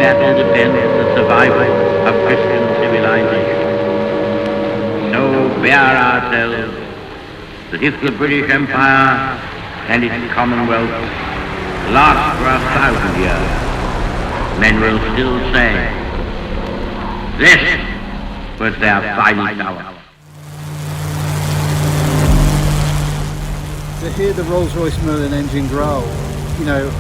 battle depends the survival of Christian civilization. So bear ourselves that if the British Empire and its Commonwealth last for 1,000 years, men will still say, this was their finest hour. To hear the Rolls-Royce Merlin engine growl, you know,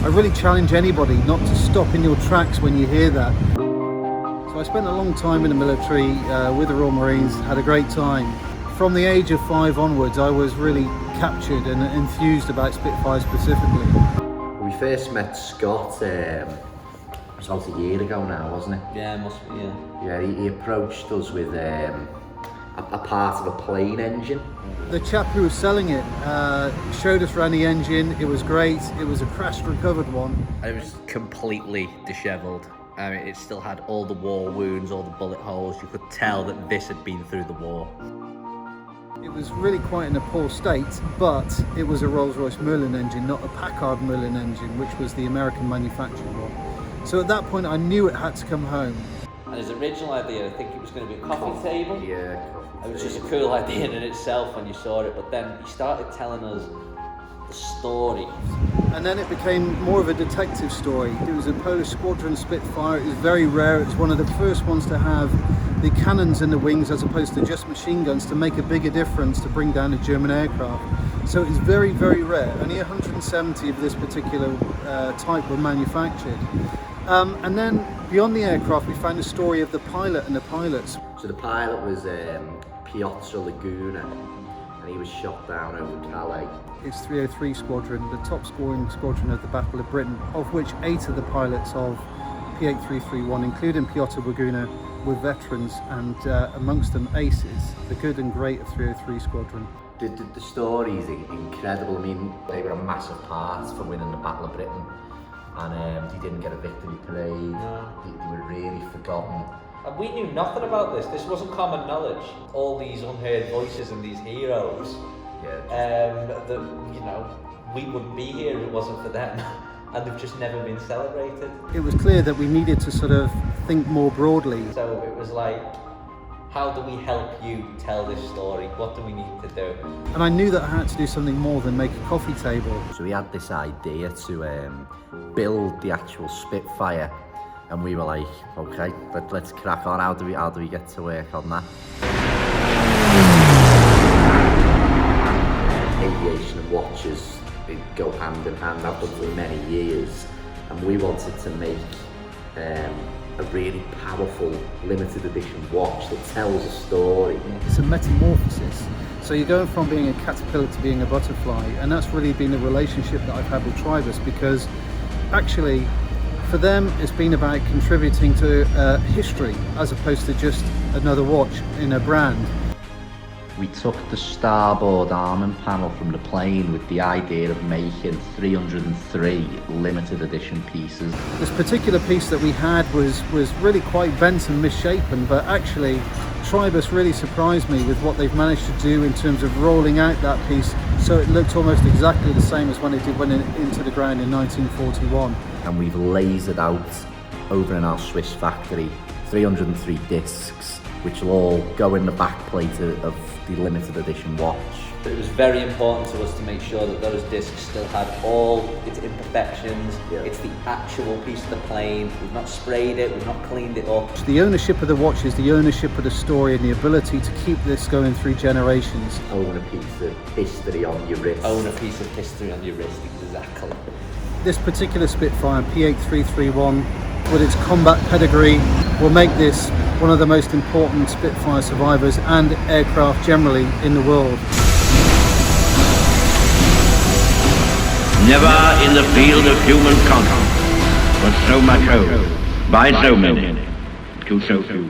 I really challenge anybody not to stop in your tracks when you hear that. So I spent a long time in the military with the Royal Marines, had a great time. From the age of 5 onwards, I was really captured and enthused about Spitfire specifically. We first met Scott, it was about a year ago now, wasn't it? Yeah, it must be, yeah. Yeah, he approached us with a part of a plane engine. The chap who was selling it showed us around the engine. It was great. It was a crash recovered one. It was completely dishevelled. I mean, it still had all the war wounds, all the bullet holes. You could tell that this had been through the war. It was really quite in a poor state, but it was a Rolls-Royce Merlin engine, not a Packard Merlin engine, which was the American manufactured one. So at that point, I knew it had to come home. And his original idea, I think it was going to be a coffee table. Yeah, coffee It was table. just a cool idea in itself when you saw it, but then he started telling us the story. And then it became more of a detective story. It was a Polish Squadron Spitfire. It was very rare. It was one of the first ones to have the cannons in the wings as opposed to just machine guns to make a bigger difference to bring down a German aircraft. So it's very, very rare. Only 170 of this particular type were manufactured. And then beyond the aircraft, we found the story of the pilot and the pilots. So the pilot was P8331, and he was shot down over Calais. It's 303 Squadron, the top scoring squadron of the Battle of Britain, of which 8 of the pilots of P8331, including Piotr Waguna, were veterans, and amongst them aces, the good and great of 303 Squadron. The story is incredible. I mean, they were a massive part for winning the Battle of Britain, and they didn't get a victory parade. No. They were really forgotten. And we knew nothing about this. This wasn't common knowledge. All these unheard voices and these heroes. Yeah. That, you know, we wouldn't be here if it wasn't for them. And they've just never been celebrated. It was clear that we needed to sort of think more broadly. So it was like, how do we help you tell this story? What do we need to do? And I knew that I had to do something more than make a coffee table. So we had this idea to build the actual Spitfire, and we were like, okay, let's crack on. How do we get to work on that? Aviation and watches, they go hand in hand. I've done for many years, and we wanted to make a really powerful limited edition watch that tells a story. It's a metamorphosis. So you're going from being a caterpillar to being a butterfly, and that's really been the relationship that I've had with TRIBUS, because actually for them it's been about contributing to history as opposed to just another watch in a brand. We took the starboard arming panel from the plane with the idea of making 303 limited edition pieces. This particular piece that we had was really quite bent and misshapen, but actually TRIBUS really surprised me with what they've managed to do in terms of rolling out that piece so it looked almost exactly the same as when it did when it into the ground in 1941. And we've lasered out over in our Swiss factory 303 discs, which will all go in the back plate of the limited edition watch. It was very important to us to make sure that those discs still had all its imperfections. Yeah. It's the actual piece of the plane. We've not sprayed it, we've not cleaned it up. The ownership of the watch is the ownership of the story and the ability to keep this going through generations. Own a piece of history on your wrist. Own a piece of history on your wrist, exactly. This particular Spitfire, P8331, with its combat pedigree, will make this one of the most important Spitfire survivors and aircraft generally in the world. Never in the field of human conquest was so much owed by so many to so few.